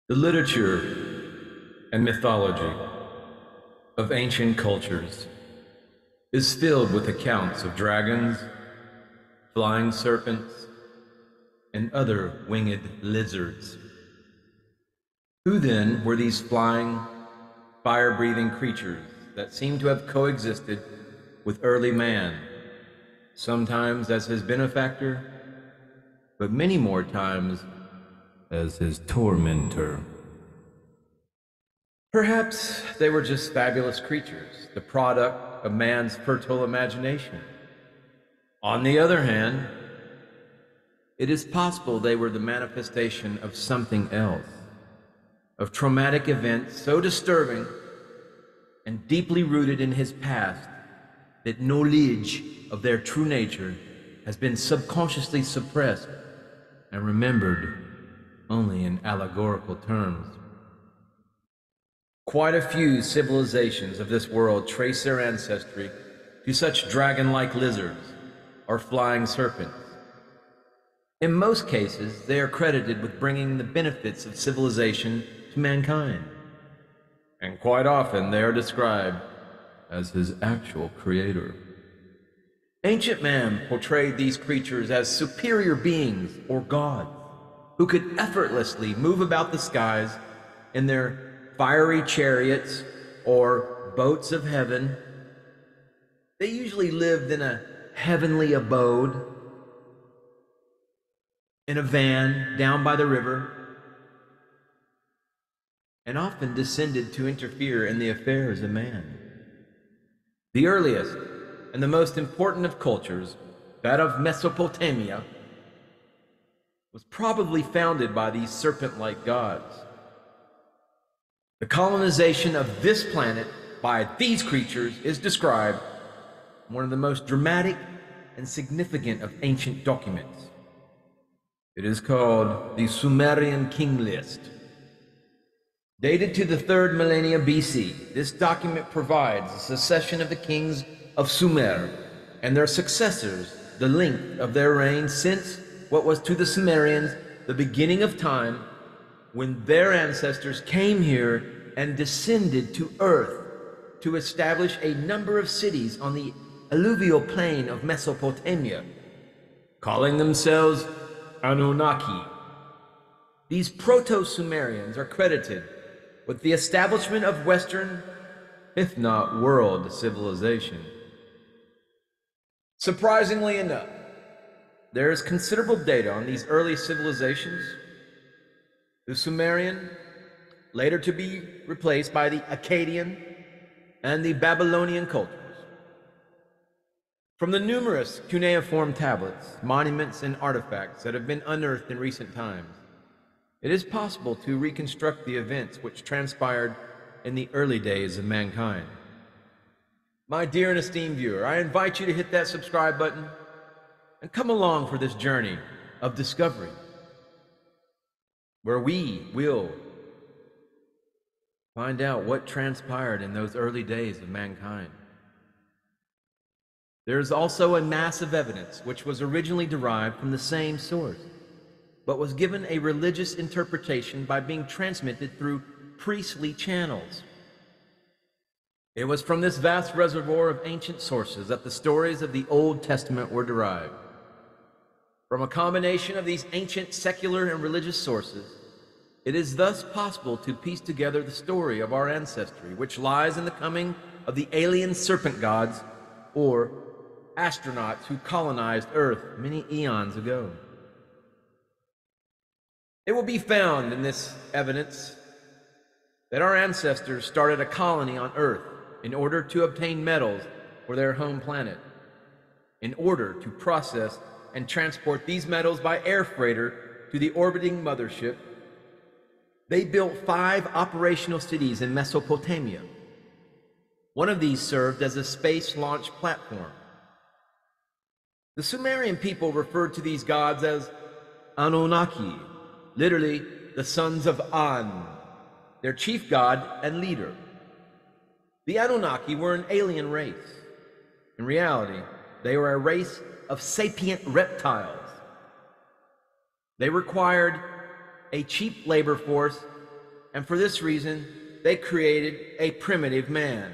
The literature and mythology of ancient cultures is filled with accounts of dragons, flying serpents, and other winged lizards. Who then were these flying, fire-breathing creatures that seem to have coexisted with early man, sometimes as his benefactor, but many more times as his tormentor? Perhaps they were just fabulous creatures, the product of man's fertile imagination. On the other hand, it is possible they were the manifestation of something else, of traumatic events so disturbing and deeply rooted in his past that knowledge of their true nature has been subconsciously suppressed and remembered only in allegorical terms. Quite a few civilizations of this world trace their ancestry to such dragon-like lizards or flying serpents. In most cases, they are credited with bringing the benefits of civilization to mankind, and quite often they are described as his actual creator. Ancient man portrayed these creatures as superior beings or gods who could effortlessly move about the skies in their fiery chariots or boats of heaven. They usually lived in a heavenly abode, in a van down by the river, and often descended to interfere in the affairs of man. The earliest and the most important of cultures, that of Mesopotamia, was probably founded by these serpent-like gods. The colonization of this planet by these creatures is described in one of the most dramatic and significant of ancient documents. It is called the Sumerian King List. Dated to the 3rd millennia BC, this document provides a succession of the kings of Sumer and their successors, the length of their reign since what was to the Sumerians the beginning of time, when their ancestors came here and descended to earth to establish a number of cities on the alluvial plain of Mesopotamia, calling themselves Anunnaki. These Proto-Sumerians are credited with the establishment of Western, if not world, civilization. Surprisingly enough, there is considerable data on these early civilizations. The Sumerian, later to be replaced by the Akkadian and the Babylonian cultures. From the numerous cuneiform tablets, monuments, and artifacts that have been unearthed in recent times, it is possible to reconstruct the events which transpired in the early days of mankind. My dear and esteemed viewer, I invite you to hit that subscribe button and come along for this journey of discovery, where we will find out what transpired in those early days of mankind. There is also a mass of evidence which was originally derived from the same source, but was given a religious interpretation by being transmitted through priestly channels. It was from this vast reservoir of ancient sources that the stories of the Old Testament were derived. From a combination of these ancient secular and religious sources, it is thus possible to piece together the story of our ancestry, which lies in the coming of the alien serpent gods, or astronauts who colonized Earth many eons ago. It will be found in this evidence that our ancestors started a colony on Earth in order to obtain metals for their home planet. In order to process and transport these metals by air freighter to the orbiting mothership, they built 5 operational cities in Mesopotamia. One of these served as a space launch platform. The Sumerian people referred to these gods as Anunnaki, literally the sons of An, their chief god and leader. The Anunnaki were an alien race. In reality, they were a race of sapient reptiles. They required a cheap labor force and for this reason, they created a primitive man.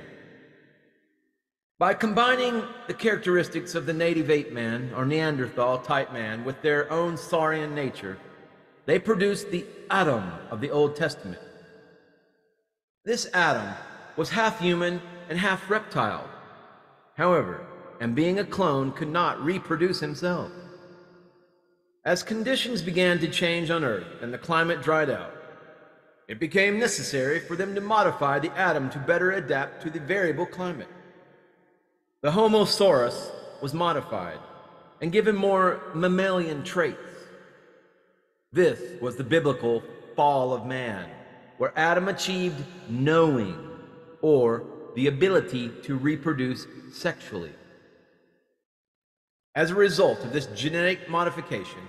By combining the characteristics of the native ape man, or Neanderthal type man, with their own saurian nature, they produced the Adam of the Old Testament. This Adam was half human and half reptile. However, and being a clone, could not reproduce himself. As conditions began to change on Earth and the climate dried out, it became necessary for them to modify the Adam to better adapt to the variable climate. The Homo saurus was modified and given more mammalian traits. This was the biblical fall of man, where Adam achieved knowing, or the ability to reproduce sexually. As a result of this genetic modification,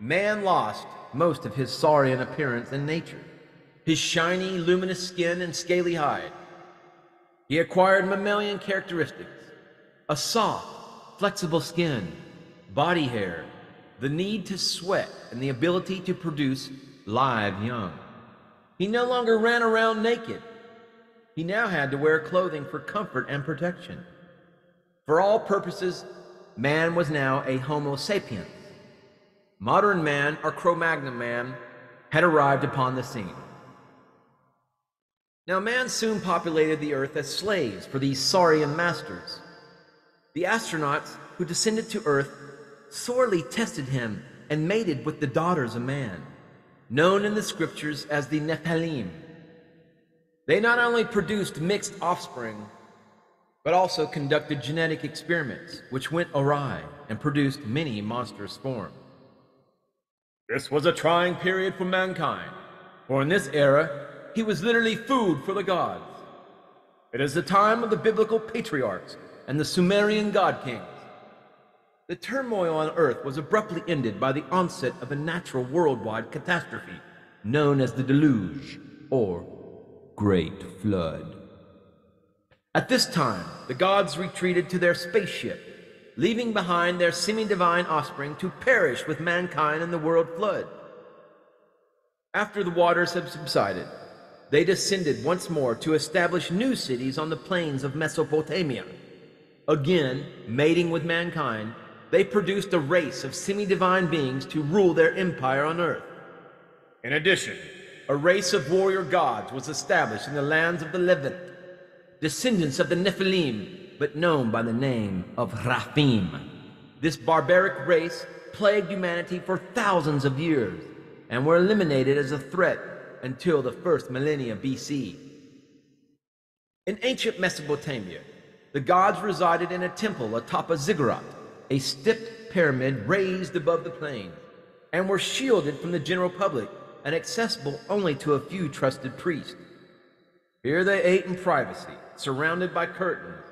man lost most of his saurian appearance and nature, his shiny, luminous skin and scaly hide. He acquired mammalian characteristics, a soft, flexible skin, body hair, the need to sweat, and the ability to produce live young. He no longer ran around naked. He now had to wear clothing for comfort and protection. For all purposes, man was now a Homo sapiens. Modern man, or Cro-Magnon man, had arrived upon the scene. Now man soon populated the earth as slaves for these saurian masters. The astronauts who descended to Earth sorely tested him and mated with the daughters of man, known in the scriptures as the Nephilim. They not only produced mixed offspring, but also conducted genetic experiments which went awry and produced many monstrous forms. This was a trying period for mankind, for in this era, he was literally food for the gods. It is the time of the biblical patriarchs and the Sumerian god kings. The turmoil on earth was abruptly ended by the onset of a natural worldwide catastrophe known as the deluge, or Great Flood. At this time, the gods retreated to their spaceship, leaving behind their semi-divine offspring to perish with mankind in the world flood. After the waters had subsided, they descended once more to establish new cities on the plains of Mesopotamia. Again, mating with mankind, they produced a race of semi-divine beings to rule their empire on earth. In addition, a race of warrior gods was established in the lands of the Levant, descendants of the Nephilim, but known by the name of Raphim. This barbaric race plagued humanity for thousands of years and were eliminated as a threat until the first millennia BC. In ancient Mesopotamia, the gods resided in a temple atop a ziggurat, a stepped pyramid raised above the plain, and were shielded from the general public and accessible only to a few trusted priests. Here they ate in privacy, surrounded by curtains,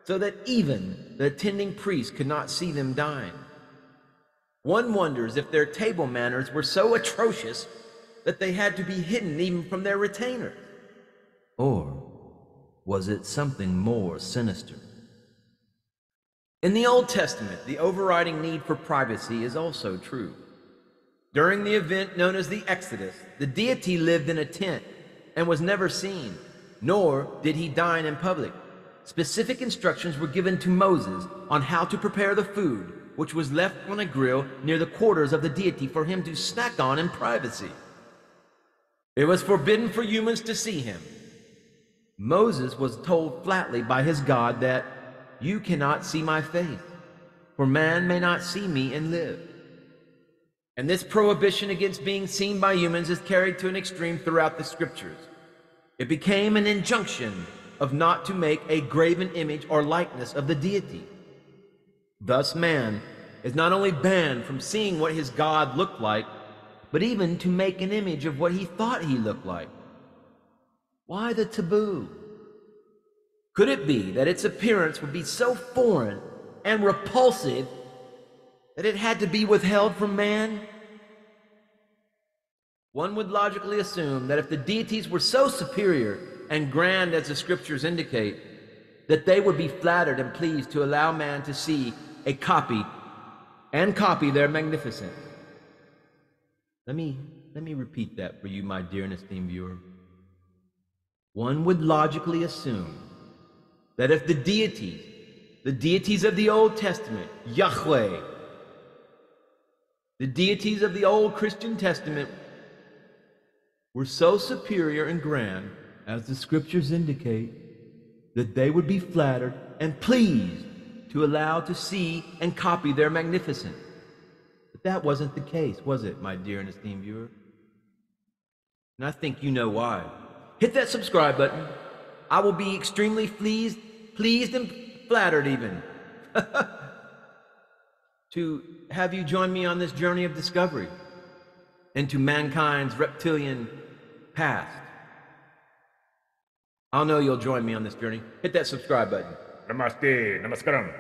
so that even the attending priests could not see them dine. One wonders if their table manners were so atrocious that they had to be hidden even from their retainers. Or was it something more sinister? In the Old Testament, the overriding need for privacy is also true. During the event known as the Exodus, the deity lived in a tent and was never seen, nor did he dine in public. Specific instructions were given to Moses on how to prepare the food, which was left on a grill near the quarters of the deity for him to snack on in privacy. It was forbidden for humans to see him. Moses was told flatly by his God that, "You cannot see my face, for man may not see me and live." And this prohibition against being seen by humans is carried to an extreme throughout the scriptures. It became an injunction of not to make a graven image or likeness of the deity. Thus man is not only banned from seeing what his God looked like, but even to make an image of what he thought he looked like. Why the taboo? Could it be that its appearance would be so foreign and repulsive that it had to be withheld from man? One would logically assume that if the deities were so superior and grand as the scriptures indicate, that they would be flattered and pleased to allow man to see a copy their magnificence. Let me repeat that for you, my dear and esteemed viewer. one would logically assume that if the deities of the Old Testament, Yahweh, the deities of the Old Christian Testament, were so superior and grand as the scriptures indicate, that they would be flattered and pleased to allow to see and copy their magnificence. But that wasn't the case, was it, my dear and esteemed viewer? And I think you know why. Hit that subscribe button. I will be extremely pleased and flattered even to have you join me on this journey of discovery into mankind's reptilian past. I'll know you'll join me on this journey. Hit that subscribe button. Namaste, namaskaram.